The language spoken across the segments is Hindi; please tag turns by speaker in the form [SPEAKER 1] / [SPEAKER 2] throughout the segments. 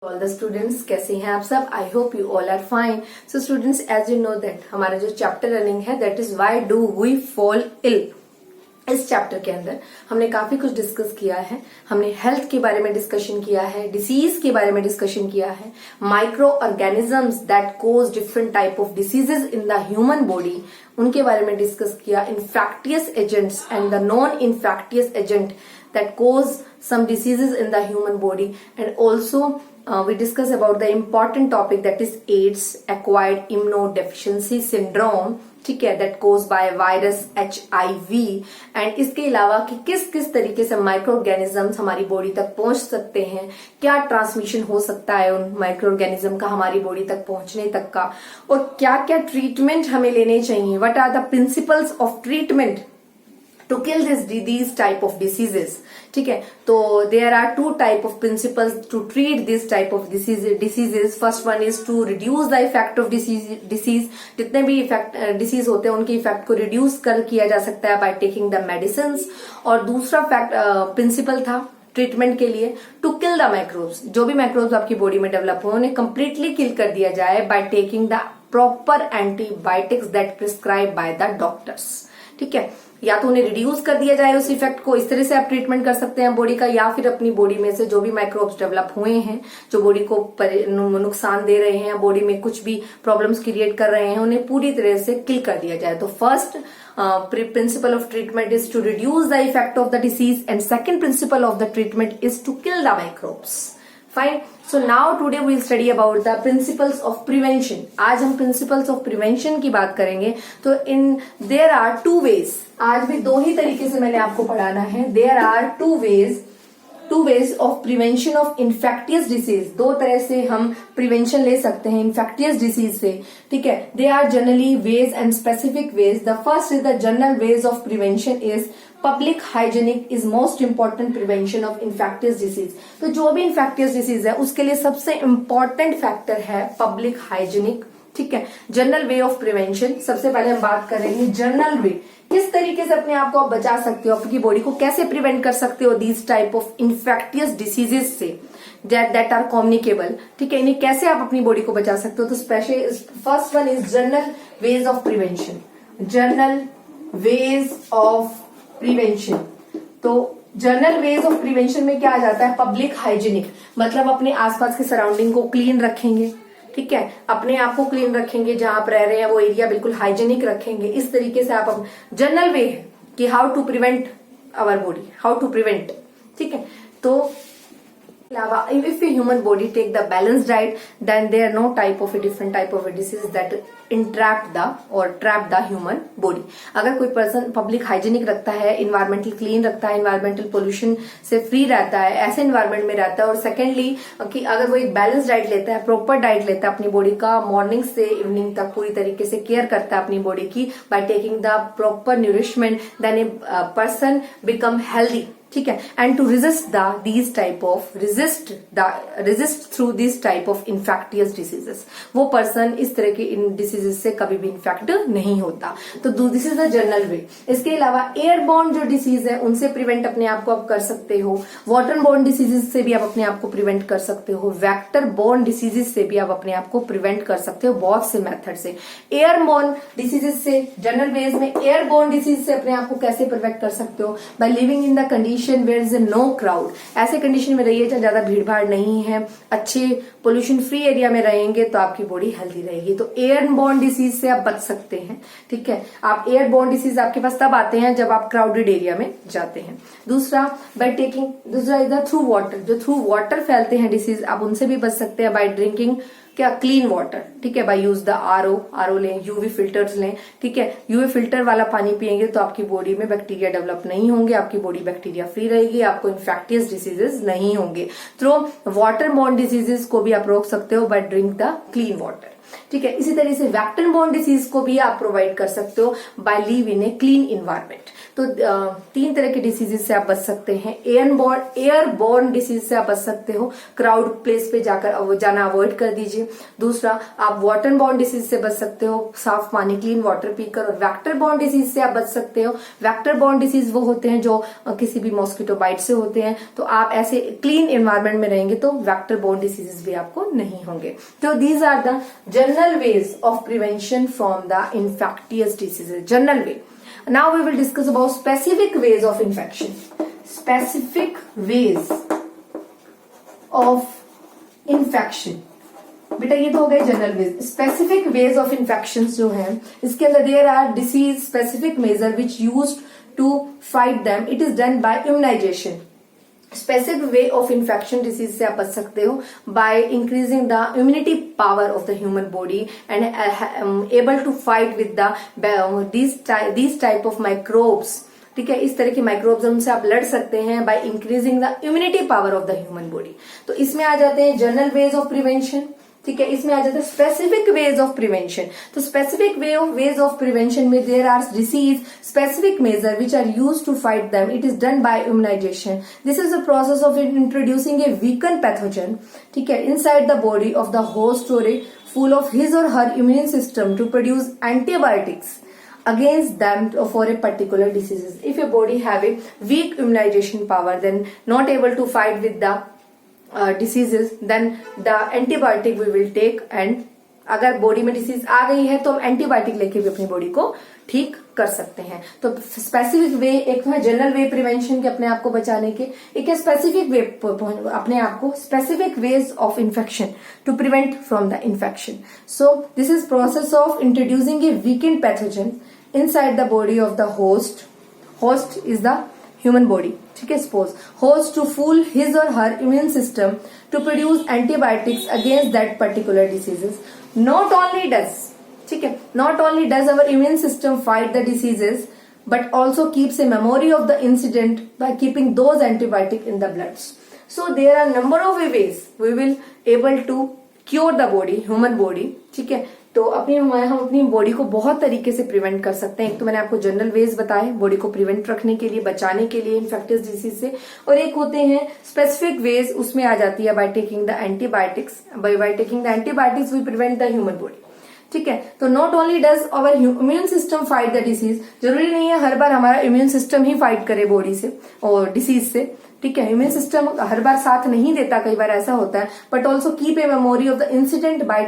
[SPEAKER 1] ऑल द स्टूडेंट्स, कैसे हैं आप सब? I hope you all are fine. So students, as you know that हमारा जो चैप्टर रनिंग है that is why do we fall ill. इस चैप्टर के अंदर हमने काफी कुछ डिस्कस किया है. हमने हेल्थ के बारे में डिस्कशन किया है, डिसीज के बारे में डिस्कशन किया है, micro organisms that cause different type of diseases in the human body, उनके बारे में डिस्कस किया. Infectious agents and the non infectious agent that cause some diseases in the human body, and also we discuss about the important topic that is AIDS, acquired immunodeficiency syndrome, ठीक है, that caused by virus HIV. And इसके अलावा कि किस किस तरीके से माइक्रो ऑर्गेनिजम्स हमारी बॉडी तक पहुंच सकते हैं, क्या ट्रांसमिशन हो सकता है उन माइक्रो ऑर्गेनिज्म का हमारी बॉडी तक पहुंचने तक का, और क्या क्या ट्रीटमेंट हमें लेने चाहिए, what are the principles of treatment to kill these type of diseases. ठीक है, तो there are two type of principles to treat this type of diseases. First one is to reduce the effect of disease. जितने भी disease होते हैं उनके इफेक्ट को reduce किया जा सकता है by taking the medicines. और दूसरा principle था ट्रीटमेंट के लिए टू किल द माइक्रोब्स. जो भी माइक्रोब्स आपकी बॉडी में डेवलप हो उन्हें कंप्लीटली किल कर दिया जाए bye taking the proper antibiotics that prescribe by the doctors. ठीक है, या तो उन्हें रिड्यूस कर दिया जाए उस इफेक्ट को, इस तरह से आप ट्रीटमेंट कर सकते हैं बॉडी का, या फिर अपनी बॉडी में से जो भी माइक्रोब्स डेवलप हुए हैं जो बॉडी को नुकसान दे रहे हैं, बॉडी में कुछ भी प्रॉब्लम्स क्रिएट कर रहे हैं, उन्हें पूरी तरह से किल कर दिया जाए. तो first principle of treatment is to reduce the effect of the disease, and second principle of the treatment is to kill the microbes. Fine. So now today we will study about the principles of prevention. आज हम principles of prevention की बात करेंगे. तो there are two ways. आज भी दो ही तरीके से मैंने आपको पढ़ाना है. There are two ways of prevention of infectious disease. दो तरह से हम prevention ले सकते हैं infectious disease से. ठीक है, they are generally ways and specific ways. The first is the general ways of prevention is public hygienic is most important prevention of infectious disease. तो जो भी infectious disease है उसके लिए सबसे important factor है public hygienic. ठीक है, जनरल वे ऑफ प्रिवेंशन. सबसे पहले हम बात करेंगे जनरल वे, किस तरीके से अपने आप को आप बचा सकते हो, आपकी बॉडी को कैसे प्रिवेंट कर सकते हो these type of infectious diseases से दैट आर कम्युनिकेबल. ठीक है, इन्हें कैसे आप अपनी बॉडी को बचा सकते हो. तो special first one is general ways of prevention. General ways of prevention. तो जनरल वेज ऑफ प्रिवेंशन में क्या आ जाता है? पब्लिक हाइजीनिक, मतलब अपने आसपास के सराउंडिंग को क्लीन रखेंगे. ठीक है, अपने आप को क्लीन रखेंगे, जहां आप रह रहे हैं वो एरिया बिल्कुल हाइजीनिक रखेंगे. इस तरीके से आप जनरल वे है कि how to prevent our body, how to prevent. ठीक है, तो अलावा if a human body take the balanced diet, then there are no different type of a disease that trap the human body. अगर कोई पर्सन पब्लिक हाइजीनिक रखता है, इन्वायरमेंटल क्लीन रखता है, इन्वायरमेंटल पोल्यूशन से फ्री रहता है, ऐसे इन्वायरमेंट में रहता है, और सेकेंडली कि अगर वो एक बैलेंस डाइट लेता है, प्रॉपर डाइट लेता है अपनी बॉडी का, मॉर्निंग से इवनिंग तक पूरी तरीके से केयर करता है अपनी बॉडी की by taking the proper nourishment, then a person become healthy. ठीक है, and to resist through this type of infectious diseases. वो पर्सन इस तरह के इन डिसीजेस से कभी भी इन्फेक्ट नहीं होता. तो दिस इज द जनरल वे. इसके अलावा एयरबॉर्न जो डिसीज है उनसे प्रिवेंट अपने आप को आप कर सकते हो. वाटर बोर्न डिसीजेस से भी आप अपने आप को प्रिवेंट कर सकते हो. वेक्टर बोर्न डिसीजेस से भी आप अपने आप को प्रिवेंट कर सकते हो बहुत से मेथड से. एयरबॉर्न डिसीजेस से जनरल वेज में एयरबॉर्न डिसीज से अपने आप को कैसे प्रिवेंट कर सकते हो? By living in the condition where is no crowd. ऐसे कंडीशन में रहिए जहां ज्यादा भीड़ भाड़ नहीं है, अच्छे पोल्यूशन फ्री एरिया में रहेंगे तो आपकी बॉडी हेल्दी रहेगी. तो एयरबॉर्न डिसीज से आप बच सकते हैं. ठीक है, आप एयरबॉर्न डिसीज आपके पास तब आते हैं जब आप क्राउडेड एरिया में जाते हैं. दूसरा इज द थ्रू वाटर. जो थ्रू वाटर फैलते हैं डिसीज, आप उनसे भी बच सकते हैं बाय ड्रिंकिंग क्या क्लीन वाटर. ठीक है, बाय यूज द आरओ लें, यूवी फिल्टर्स लें. ठीक है, यूवी फिल्टर वाला पानी पिएंगे तो आपकी बॉडी में बैक्टीरिया डेवलप नहीं होंगे, आपकी बॉडी बैक्टीरिया फ्री रहेगी, आपको इन्फेक्टियस डिसीजेस नहीं होंगे. तो वाटर बोर्न डिसीजेस को भी आप रोक सकते हो by drink the clean water. ठीक है। इसी तरीके से वेक्टर बोर्न डिसीज को भी आप प्रोवाइड कर सकते हो by live in a clean environment. तो 3 तरह के डिसीजेस से आप बच सकते हैं। एयरबोर्न डिसीज से आप बच सकते हो, क्राउड प्लेस पे जाकर जाना अवॉइड कर दीजिए। दूसरा, आप वाटर बोर्न डिसीज से बच सकते हो, साफ पानी क्लीन वाटर पीकर। और वेक्टर बोर्न डिसीज से आप बच सकते हो। वेक्टर बोर्न डिसीज वो होते हैं जो किसी भी मॉस्किटो बाइट से होते हैं। तो आप ऐसे क्लीन एनवायरमेंट में रहेंगे तो वेक्टर बोर्न डिसीजेस भी आपको नहीं होंगे। तो these are the general ways of prevention from the infectious diseases. General way. Now we will discuss about specific ways of infection. Specific ways of infection. बेटा ये तो हो गए general ways. Specific ways of infection जो है इसके अंदर there are disease specific measure which used to fight them. It is done by immunization. Specific way of infection disease से आप बच सकते हो by increasing the immunity power of the human body and able to fight with these type of microbes. ठीक है, इस तरह के माइक्रोब्स उनसे आप लड़ सकते हैं bye increasing the immunity power of the human body. तो इसमें आ जाते हैं जनरल वेज ऑफ प्रिवेंशन। ठीक है, इसमें आ जाता है स्पेसिफिक वेज ऑफ प्रिवेंशन। तो स्पेसिफिक वेज ऑफ प्रिवेंशन में there are disease specific measure which are used to fight them. It is done by immunisation. This is the process of introducing a weaken pathogen, ठीक है, inside the body of the host और a full of his or her immune system to produce antibiotics against them for a particular diseases. If your body have a weak immunization power, then not able to fight with the diseases, then the antibiotic we will take, and अगर बॉडी में डिसीज आ गई है तो हम एंटीबायोटिक लेके भी अपनी बॉडी को ठीक कर सकते हैं। तो स्पेसिफिक वे, एक तो है जनरल वे प्रिवेंशन के अपने आप को बचाने के, एक है स्पेसिफिक वे अपने आप को, specific ways of infection to prevent from the infection. So this is process of introducing a weakened pathogen inside the body of the host. Host is the human body. ठीक है, suppose host to fool his or her immune system to produce antibiotics against that particular diseases. Not only does, ठीक है, not only does our immune system fight the diseases, but also keeps a memory of the incident by keeping those antibiotics in the bloods. So there are number of ways we will able to cure the body, human body. ठीक है, तो हम अपनी बॉडी को बहुत तरीके से प्रिवेंट कर सकते हैं। एक तो मैंने आपको जनरल वेज बताए बॉडी को प्रिवेंट रखने के लिए, बचाने के लिए इन्फेक्टियस डिसीज से, और एक होते हैं स्पेसिफिक वेज, उसमें आ जाती है by taking the antibiotics. By taking the antibiotics we prevent the human body. ठीक है, तो not only does our immune system fight the disease, जरूरी नहीं है हर बार हमारा इम्यून सिस्टम ही फाइट करे बॉडी से और डिसीज से। ठीक है, इम्यून सिस्टम हर बार साथ नहीं देता, कई बार ऐसा होता है, but also keep a memory of the incident by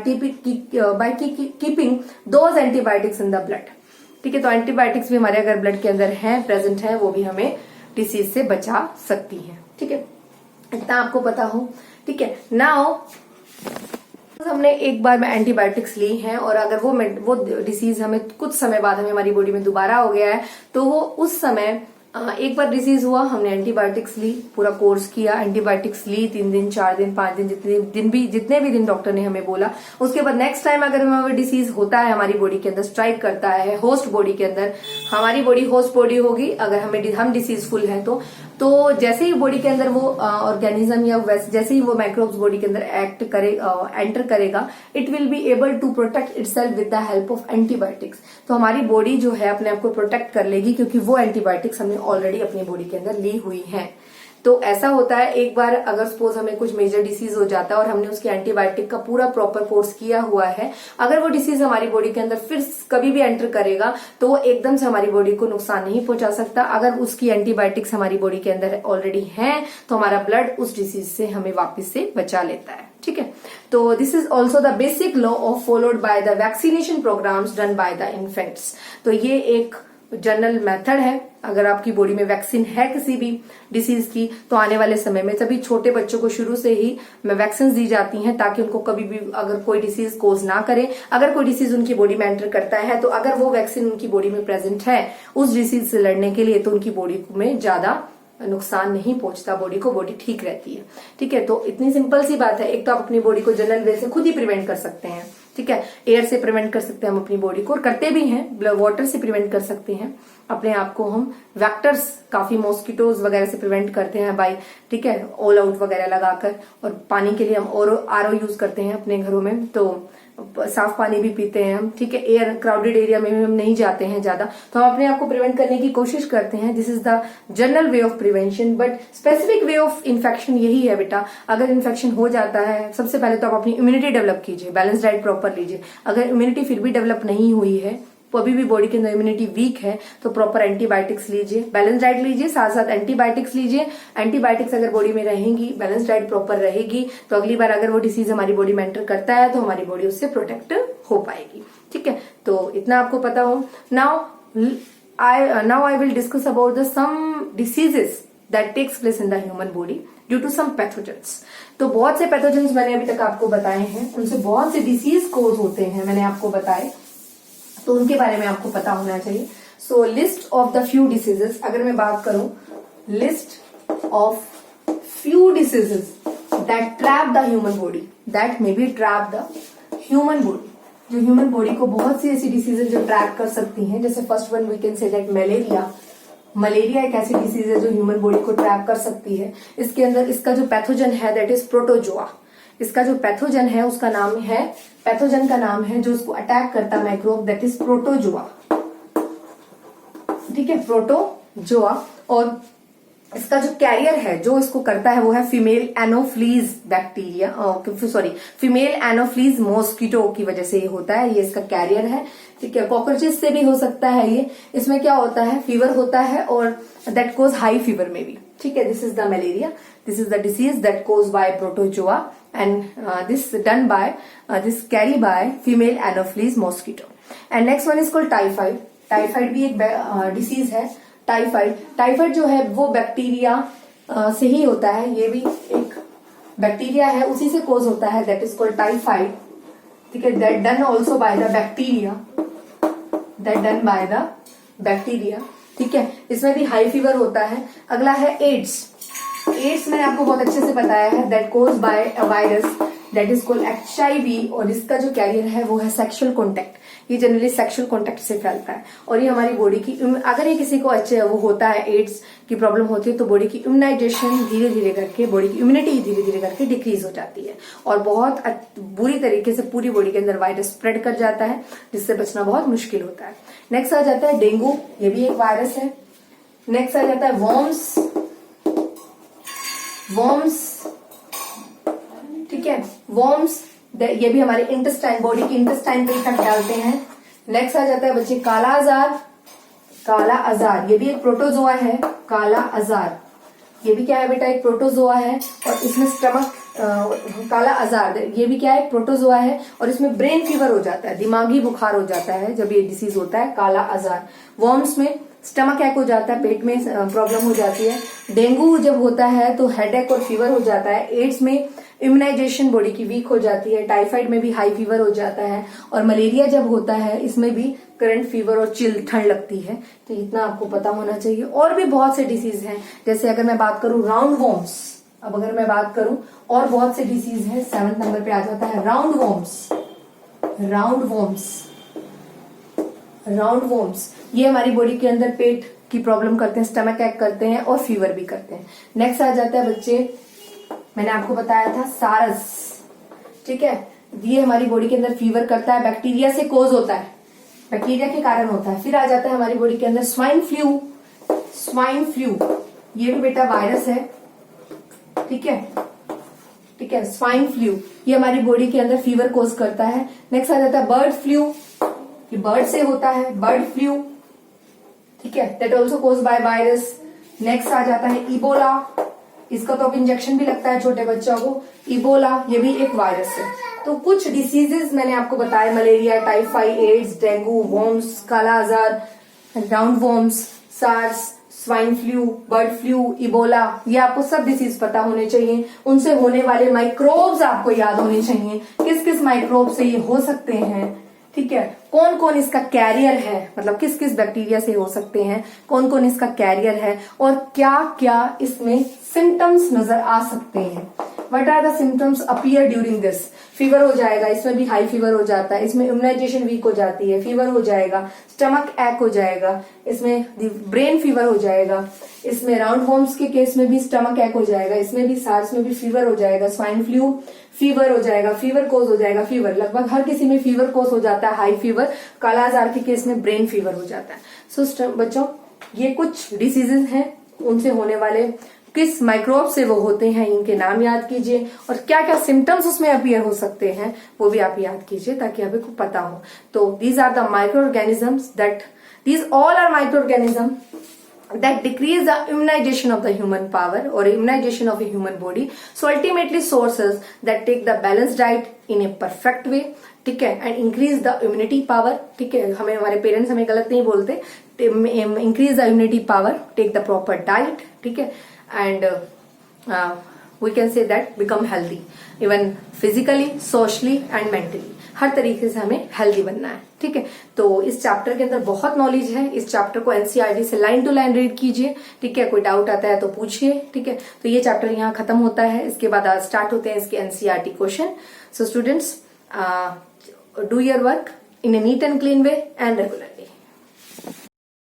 [SPEAKER 1] keeping those antibiotics in the blood. ठीक है, तो एंटीबायोटिक्स भी हमारे अगर ब्लड के अंदर हैं, प्रेजेंट है, वो भी हमें डिसीज से बचा सकती है। ठीक है, इतना आपको पता हो। ठीक है, नाउ हमने एक बार में एंटीबायोटिक्स ली हैं और अगर वो डिसीज हमें कुछ समय बाद हमें हमारी बॉडी में दोबारा हो गया है, तो वो उस समय एक बार डिसीज हुआ, हमने एंटीबायोटिक्स ली, पूरा कोर्स किया, एंटीबायोटिक्स ली 3 दिन 4 दिन 5 दिन जितने भी दिन डॉक्टर ने हमें बोला। उसके बाद नेक्स्ट टाइम अगर हमें डिसीज होता है हमारी बॉडी के अंदर, स्ट्राइक करता है होस्ट बॉडी के अंदर, हमारी बॉडी होस्ट बॉडी होगी अगर हम डिसीज फुल है तो जैसे ही बॉडी के अंदर वो ऑर्गेनिज्म या जैसे ही वो माइक्रोब्स बॉडी के अंदर एंटर करेगा, it will be able to protect itself with the help of antibiotics. तो हमारी बॉडी जो है अपने आप को प्रोटेक्ट कर लेगी क्योंकि वो एंटीबायोटिक्स हमने ऑलरेडी अपनी बॉडी के अंदर ली हुई है। तो ऐसा होता है, एक बार अगर सपोज हमें कुछ मेजर डिसीज हो जाता है और हमने उसके एंटीबायोटिक का पूरा प्रॉपर कोर्स किया हुआ है, अगर वो डिसीज हमारी बॉडी के अंदर फिर कभी भी एंटर करेगा तो वो एकदम से हमारी बॉडी को नुकसान नहीं पहुंचा सकता। अगर उसकी एंटीबायोटिक्स हमारी बॉडी के अंदर ऑलरेडी है तो हमारा ब्लड उस डिसीज से हमें वापिस से बचा लेता है। ठीक है, तो this is also the basic law of followed by the vaccination programs done by the infants. तो ये एक जनरल मेथड है। अगर आपकी बॉडी में वैक्सीन है किसी भी डिसीज की, तो आने वाले समय में सभी छोटे बच्चों को शुरू से ही वैक्सीन दी जाती हैं ताकि उनको कभी भी अगर कोई डिसीज कोज ना करे। अगर कोई डिसीज उनकी बॉडी में एंटर करता है तो अगर वो वैक्सीन उनकी बॉडी में प्रेजेंट है उस डिसीज से लड़ने के लिए, तो उनकी बॉडी में ज्यादा नुकसान नहीं पहुंचता, बॉडी ठीक रहती है। ठीक है, तो इतनी सिंपल सी बात है। एक तो आप अपनी बॉडी को जनरल वे से खुद ही प्रिवेंट कर सकते हैं। ठीक है, एयर से प्रिवेंट कर सकते हैं हम अपनी बॉडी को, और करते भी हैं, वाटर से प्रिवेंट कर सकते हैं अपने आप को हम वेक्टर्स काफी मॉस्किटोज वगैरह से प्रिवेंट करते हैं बाय, ठीक है, ऑल आउट वगैरह लगाकर। और पानी के लिए हम आरओ यूज करते हैं अपने घरों में, तो साफ पानी भी पीते हैं हम, ठीक है। एयर क्राउडेड एरिया में भी हम नहीं जाते हैं ज्यादा, तो हम अपने आप को प्रिवेंट करने की कोशिश करते हैं। This is the general way of prevention, but specific way of infection यही है बेटा, अगर इन्फेक्शन हो जाता है सबसे पहले तो आप अपनी इम्यूनिटी डेवलप कीजिए, बैलेंस डाइट प्रॉपर लीजिए। अगर इम्यूनिटी फिर भी डेवलप नहीं हुई है, तो अभी भी बॉडी के अंदर इम्यूनिटी वीक है, तो प्रॉपर एंटीबायोटिक्स लीजिए, बैलेंस डाइट लीजिए, साथ साथ एंटीबायोटिक्स लीजिए। एंटीबायोटिक्स अगर बॉडी में रहेंगी, बैलेंस डाइट प्रॉपर रहेगी, तो अगली बार अगर वो डिसीज हमारी बॉडी में एंटर करता है तो हमारी बॉडी उससे प्रोटेक्ट हो पाएगी, ठीक है। तो इतना आपको पता हो। Now I will discuss about the some diseases that takes place in the human body due to some pathogens. तो बहुत से पैथोजेंस मैंने अभी तक आपको बताए हैं, उनसे बहुत से डिसीज कोज होते हैं मैंने आपको बताए, तो उनके बारे में आपको पता होना चाहिए। So list of the few diseases, अगर मैं बात करूं, list of few diseases that trap the human body, that may be trap the human body, जो ह्यूमन बॉडी को बहुत सी ऐसी डिसीजेस जो ट्रैप कर सकती हैं। जैसे first one we can say that malaria. Malaria एक ऐसी डिसीज है जो ह्यूमन बॉडी को ट्रैप कर सकती है। इसके अंदर इसका जो पैथोजन है दैट इज प्रोटोजोआ। इसका जो पैथोजन है उसका नाम है, पैथोजन का नाम है जो उसको अटैक करता है माइक्रोब, दैट इज प्रोटोजोआ, ठीक है, प्रोटोजोआ। और इसका जो कैरियर है जो इसको करता है वो है female Anopheles bacteria, sorry female anopheles mosquito की वजह से ये होता है, ये इसका कैरियर है, ठीक है। कॉकरोचेस से भी हो सकता है ये। इसमें क्या होता है, फीवर होता है और दैट कोज हाई फीवर में भी, ठीक है। This is the malaria, this is the disease that cause by protozoa and this done by this carry by female anopheles mosquito. And next one is called typhoid. Typhoid भी एक डिसीज है। टाइफाइड जो है वो बैक्टीरिया से ही होता है, ये भी एक बैक्टीरिया है, उसी से कोज होता है, दैट इज कॉल्ड टाइफाइड, ठीक है। That done also by the bacteria, that done by the bacteria, ठीक है। इसमें भी हाई फीवर होता है। अगला है एड्स। एड्स मैंने आपको बहुत अच्छे से बताया है, that cause by a virus that is called HIV, और इसका जो कैरियर है वो है सेक्सुअल कॉन्टेक्ट। ये जनरली सेक्सुअल कॉन्टेक्ट से फैलता है, और ये हमारी बॉडी की, अगर ये किसी को अच्छे वो होता है, एड्स की प्रॉब्लम होती है, तो बॉडी की इम्यूनाइजेशन धीरे धीरे करके, बॉडी की इम्यूनिटी धीरे धीरे करके डिक्रीज हो जाती है, और बहुत बुरी तरीके से पूरी बॉडी के अंदर वायरस स्प्रेड कर जाता है, जिससे बचना बहुत मुश्किल होता है। नेक्स्ट आ जाता है डेंगू, ये भी एक वायरस है। नेक्स्ट आ जाता है वॉर्म्स, ठीक है, वॉर्म्स, ये भी हमारे इंटेस्टाइन, बॉडी की इंटेस्टाइन पे इफेक्ट डालते हैं। नेक्स्ट आ जाता है बच्चे काला आजार। काला आजार ये भी एक प्रोटोजोआ है। काला आजार ये भी क्या है बेटा, एक प्रोटोजोआ है, और इसमें स्टमक, काला आजार ये भी क्या है, प्रोटोजोआ है, और इसमें ब्रेन फीवर हो जाता है, दिमागी बुखार हो जाता है जब ये डिसीज होता है, काला आजार। वॉर्म्स में स्टमक एक हो जाता है, पेट में प्रॉब्लम हो जाती है। डेंगू जब होता है तो हेडेक और फीवर हो जाता है। एड्स में इम्यूनाइजेशन बॉडी की वीक हो जाती है। टाइफाइड में भी हाई फीवर हो जाता है, और मलेरिया जब होता है इसमें भी करंट फीवर और चिल, ठंड लगती है। तो इतना आपको पता होना चाहिए। और भी बहुत से डिसीज हैं, जैसे अगर मैं बात करूं राउंड वॉर्म्स, अब अगर मैं बात करूं और बहुत से डिसीज हैं, 7 नंबर पे आ जाता है राउंड वॉर्म्स। राउंड वॉर्म्स ये हमारी बॉडी के अंदर पेट की प्रॉब्लम करते हैं, स्टमक अटैक करते हैं, और फीवर भी करते हैं। नेक्स्ट आ जाता है बच्चे, मैंने आपको बताया था सारस, ठीक है, ये हमारी बॉडी के अंदर फीवर करता है, बैक्टीरिया से कोज होता है, बैक्टीरिया के कारण होता है। फिर आ जाता है हमारी बॉडी के अंदर स्वाइन फ्लू, ये भी बेटा वायरस है, ठीक है, स्वाइन फ्लू ये हमारी बॉडी के अंदर फीवर कोज करता है। नेक्स्ट आ जाता है बर्ड फ्लू, ये बर्ड से होता है, बर्ड फ्लू, ठीक है, that also cause by virus. Next आ जाता है इबोला, इसका तो अब इंजेक्शन भी लगता है छोटे बच्चों को। इबोला ये भी एक वायरस है। तो कुछ डिसीजेस मैंने आपको बताया, malaria, typhoid, AIDS, dengue, worms, kala azar, round worms, SARS, swine flu, bird flu, Ebola, ये आपको सब डिसीज पता होने चाहिए। उनसे होने वाले माइक्रोब्स आपको याद होने चाहिए, किस किस माइक्रोब से ये हो सकते हैं, ठीक है, कौन कौन इसका कैरियर है, मतलब किस किस बैक्टीरिया से हो सकते हैं, कौन कौन इसका कैरियर है, और क्या क्या इसमें सिम्टम्स नजर आ सकते हैं, what are the symptoms appear during this? Fever हो जाएगा, इसमें भी हाई फीवर हो जाता है, इसमें इम्यूनाइजेशन वीक हो जाती है, फीवर हो जाएगा, स्टमक एक हो जाएगा, इसमें ब्रेन फीवर हो जाएगा, इसमें राउंड वॉर्म्स के केस में भी स्टमक एक हो जाएगा, इसमें भी सार्स में भी फीवर हो जाएगा, स्वाइन फ्लू फीवर हो जाएगा, फीवर कोज हो जाएगा, फीवर लगभग हर किसी में फीवर कोज हो जाता है, हाई फीवर, कालाजार के केस में ब्रेन फीवर हो जाता है। सो बच्चों ये कुछ डिसीजेज हैं, उनसे होने वाले किस माइक्रोब से वो होते हैं इनके नाम याद कीजिए, और क्या क्या सिम्टम्स उसमें अपीयर हो सकते हैं वो भी आप याद कीजिए ताकि आपको पता हो। तो these are the micro organisms that these all are microorganisms that decrease the immunization of the human power or immunization of a human body. So ultimately sources that take the balanced diet in a perfect way, ठीक है, and increase the immunity power, ठीक है, हमें हमारे पेरेंट्स हमें गलत नहीं बोलते, increase the immunity power, take the proper diet, ठीक है, and we can say that become healthy even physically, socially and mentally, हर तरीके से हमें हेल्दी बनना है, ठीक है। तो इस चैप्टर के अंदर बहुत नॉलेज है, इस चैप्टर को एनसीईआरटी से लाइन टू लाइन रीड कीजिए, ठीक है, कोई डाउट आता है तो पूछिए, ठीक है। तो ये चैप्टर यहाँ खत्म होता है, इसके बाद स्टार्ट होते हैं इसके NCERT question. So students do your work in a neat and clean way and regularly.